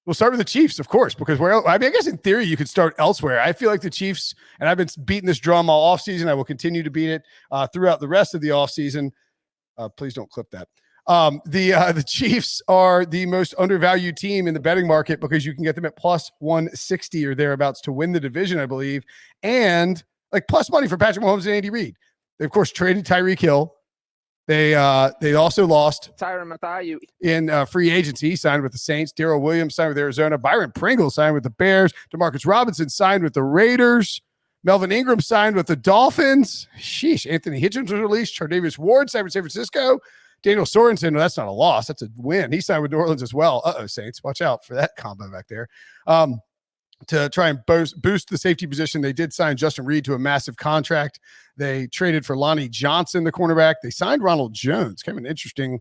We'll start with the Chiefs, of course, because I guess in theory you could start elsewhere. I feel like the Chiefs, and I've been beating this drum all offseason. I will continue to beat it throughout the rest of the offseason. Please don't clip that. The Chiefs are the most undervalued team in the betting market because you can get them at plus 160 or thereabouts to win the division, I believe, and like plus money for Patrick Mahomes and Andy Reid. They, of course, traded Tyreek Hill. They also lost Tyron Mathieu in free agency. He signed with the Saints. Darrell Williams signed with Arizona. Byron Pringle signed with the Bears. Demarcus Robinson signed with the Raiders. Melvin Ingram signed with the Dolphins. Sheesh. Anthony Hitchens was released. Chardavius Ward signed with San Francisco. Daniel Sorensen, no, that's not a loss. That's a win. He signed with New Orleans as well. Saints. Watch out for that combo back there. To try and boost the safety position, they did sign Justin Reed to a massive contract. They traded for Lonnie Johnson, the cornerback. They signed Ronald Jones. Kind of an interesting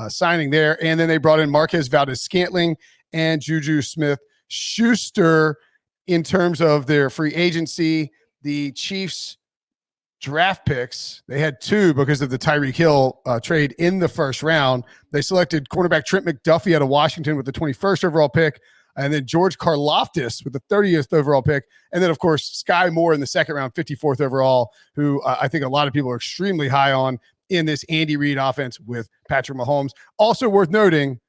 signing there. And then they brought in Marquez Valdez-Scantling and Juju Smith-Schuster. In terms of their free agency, the Chiefs draft picks, they had 2 because of the Tyreek Hill trade in the first round. They selected cornerback Trent McDuffie out of Washington with the 21st overall pick, and then George Karlaftis with the 30th overall pick. And then, of course, Sky Moore in the second round, 54th overall, who I think a lot of people are extremely high on in this Andy Reid offense with Patrick Mahomes. Also worth noting,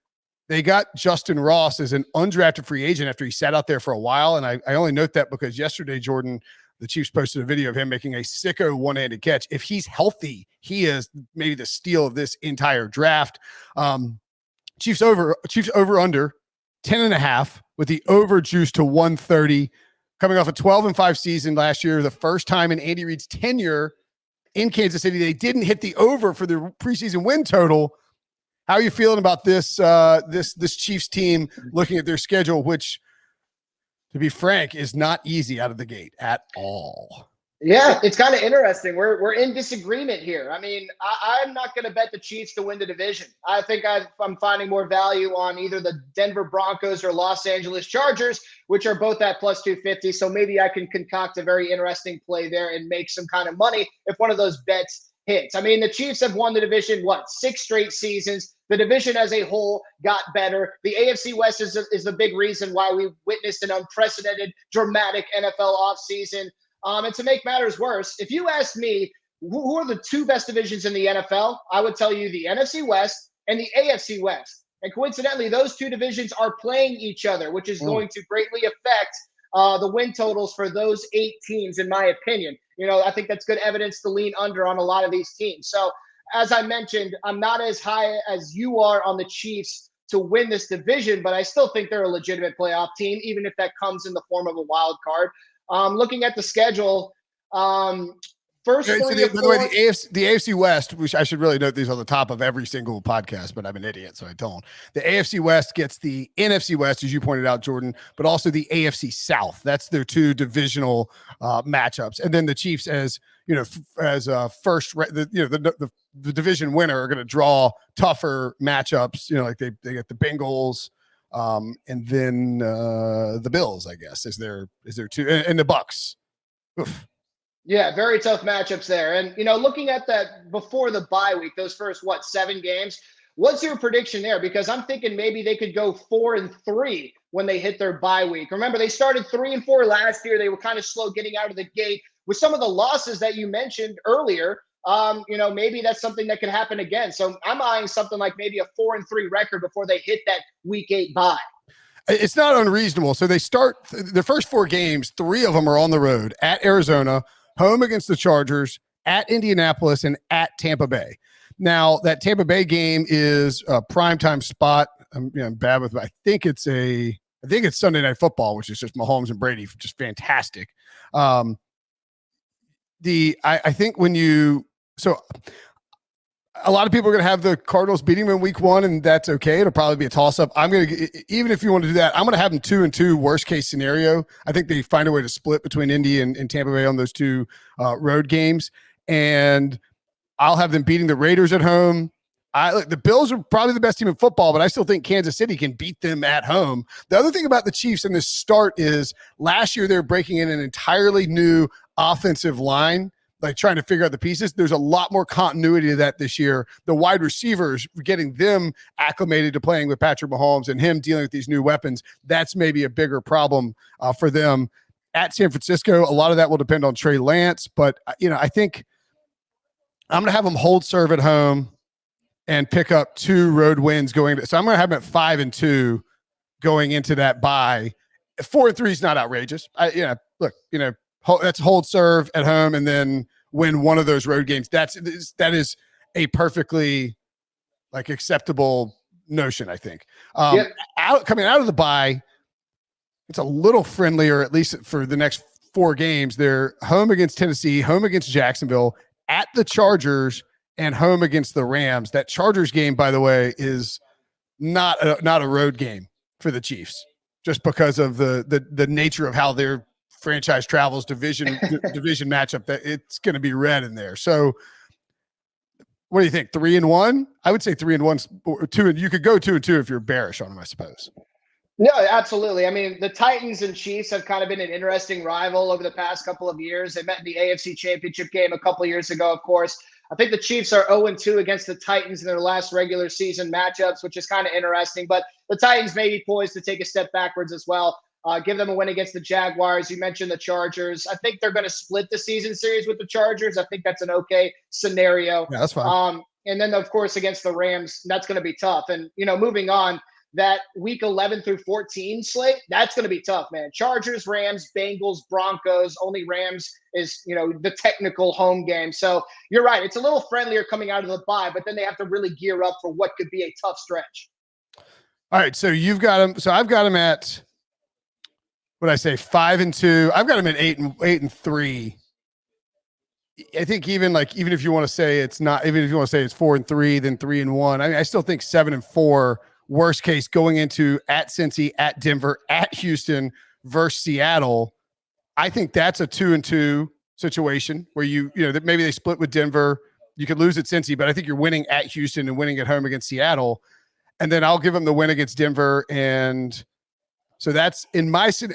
they got Justin Ross as an undrafted free agent after he sat out there for a while. And I only note that because yesterday, Jordan, the Chiefs posted a video of him making a sicko one-handed catch. If he's healthy, he is maybe the steal of this entire draft. Chiefs over under 10.5 with the over juice to 130, coming off a 12-5 season last year. The first time in Andy Reid's tenure in Kansas City, they didn't hit the over for the preseason win total. How are you feeling about this Chiefs team looking at their schedule, which, to be frank, is not easy out of the gate at all? Yeah, it's kind of interesting. We're in disagreement here. I mean, I'm not going to bet the Chiefs to win the division. I think I'm finding more value on either the Denver Broncos or Los Angeles Chargers, which are both at plus 250. So maybe I can concoct a very interesting play there and make some kind of money if one of those bets hits. I mean, the Chiefs have won the division, 6 straight seasons. The division as a whole got better. The AFC West is the big reason why we witnessed an unprecedented, dramatic NFL offseason. And to make matters worse, if you ask me, who are the 2 best divisions in the NFL, I would tell you the NFC West and the AFC West. And coincidentally, those 2 divisions are playing each other, which is going to greatly affect the win totals for those 8 teams, in my opinion. You know, I think that's good evidence to lean under on a lot of these teams. So, as I mentioned, I'm not as high as you are on the Chiefs to win this division, but I still think they're a legitimate playoff team, even if that comes in the form of a wild card. Looking at the schedule, first by three the way, the AFC West, which I should really note these on the top of every single podcast, but I'm an idiot, so I don't. The AFC West gets the NFC West, as you pointed out, Jordan, but also the AFC South. That's their 2 divisional matchups, and then the Chiefs, as you know, as first, the division winner, are going to draw tougher matchups. You know, like they get the Bengals. And then the Bills, I guess, is there 2, and the Bucks. Oof. Yeah, very tough matchups there. And, you know, looking at that before the bye week, those first, 7 games, what's your prediction there? Because I'm thinking maybe they could go 4-3 when they hit their bye week. Remember, they started 3-4 last year. They were kind of slow getting out of the gate. With some of the losses that you mentioned earlier, you know, maybe that's something that could happen again. So I'm eyeing something like maybe a 4-3 record before they hit that week 8 bye. It's not unreasonable. So they start the first 4 games, 3 of them are on the road at Arizona, home against the Chargers, at Indianapolis, and at Tampa Bay. Now, that Tampa Bay game is a primetime spot. I'm bad with it. I think it's Sunday Night Football, which is just Mahomes and Brady, just fantastic. I think so a lot of people are going to have the Cardinals beating them in week 1, and that's okay. It'll probably be a toss-up. Even if you want to do that, I'm going to have them 2-2 worst-case scenario. I think they find a way to split between Indy and Tampa Bay on those 2 road games, and I'll have them beating the Raiders at home. The Bills are probably the best team in football, but I still think Kansas City can beat them at home. The other thing about the Chiefs in this start is last year they were breaking in an entirely new offensive line. like trying to figure out the pieces. There's a lot more continuity to that this year. The wide receivers, getting them acclimated to playing with Patrick Mahomes and him dealing with these new weapons, that's maybe a bigger problem for them. At San Francisco, a lot of that will depend on Trey Lance, but I think I'm going to have them hold serve at home and pick up 2 road wins going to, so I'm going to have them at 5-2 going into that bye. 4-3 is not outrageous. That's hold serve at home and then win one of those road games. That is a perfectly like acceptable notion, I think. Coming out of the bye, it's a little friendlier, at least for the next 4 games. They're home against Tennessee, home against Jacksonville, at the Chargers, and home against the Rams. That Chargers game, by the way, is not a road game for the Chiefs, just because of the nature of how their franchise travels, division matchup, that it's going to be red in there. So what do you think? 3-1? I would say 3-1, 2, and you could go 2-2 if you're bearish on them, I suppose. No, absolutely. I mean, the Titans and Chiefs have kind of been an interesting rival over the past couple of years. They met in the AFC Championship game a couple of years ago, of course. I think the Chiefs are 0-2 against the Titans in their last regular season matchups, which is kind of interesting. But the Titans may be poised to take a step backwards as well. Give them a win against the Jaguars. You mentioned the Chargers. I think they're going to split the season series with the Chargers. I think that's an okay scenario. Yeah, that's fine. And then, of course, against the Rams, that's going to be tough. And, moving on, that week 11 through 14 slate, that's going to be tough, man. Chargers, Rams, Bengals, Broncos. Only Rams is, the technical home game. So you're right. It's a little friendlier coming out of the bye, but then they have to really gear up for what could be a tough stretch. All right. So you've got them. So I've got them at, what I say, 5-2. I've got them at 8-3. I think even if you want to say it's not, even if you want to say it's 4-3, then 3-1, I still think 7-4, worst case, going into at Cincy, at Denver, at Houston versus Seattle. I think that's a 2-2 situation where that maybe they split with Denver. You could lose at Cincy, but I think you're winning at Houston and winning at home against Seattle. And then I'll give them the win against Denver. And so that's in my city.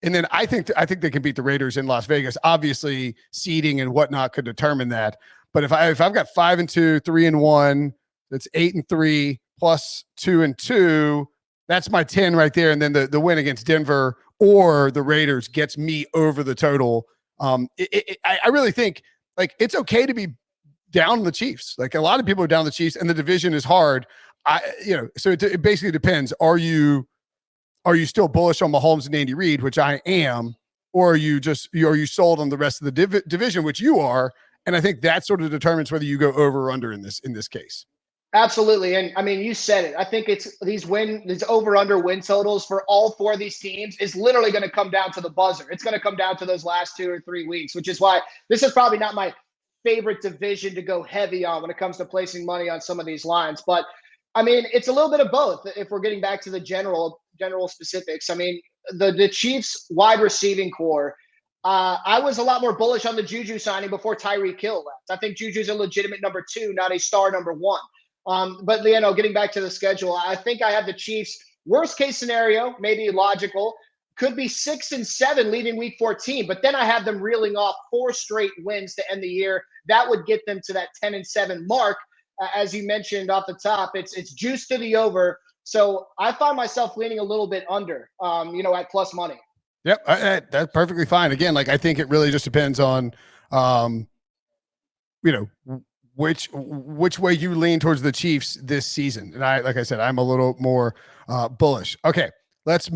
And then I think they can beat the Raiders in Las Vegas. Obviously, seeding and whatnot could determine that. But if I've got 5-2, 3-1, that's 8-3 plus 2-2. That's my 10 right there. And then the win against Denver or the Raiders gets me over the total. I really think it's okay to be down on the Chiefs. Like a lot of people are down on the Chiefs, and the division is hard. So it basically depends. Are you still bullish on Mahomes and Andy Reid, which I am, or are you sold on the rest of the division, which you are? And I think that sort of determines whether you go over or under in this case. Absolutely. And I mean, you said it. I think it's these over under win totals for all 4 of these teams is literally going to come down to the buzzer. It's going to come down to those last 2 or 3 weeks, which is why this is probably not my favorite division to go heavy on when it comes to placing money on some of these lines. But I mean, it's a little bit of both. If we're getting back to the general specifics, I mean, the Chiefs wide receiving core, I was a lot more bullish on the Juju signing before Tyreek Hill left. I think Juju's a legitimate number 2, not a star number 1. But getting back to the schedule, I think I have the Chiefs. Worst case scenario, maybe logical, could be 6-7 leaving week 14. But then I have them reeling off 4 straight wins to end the year. That would get them to that 10-7 mark. As you mentioned off the top, it's juice to the over. So I find myself leaning a little bit under, at plus money. Yep, that's perfectly fine. Again, I think it really just depends on, which way you lean towards the Chiefs this season. And like I said, I'm a little more bullish. Okay, let's move.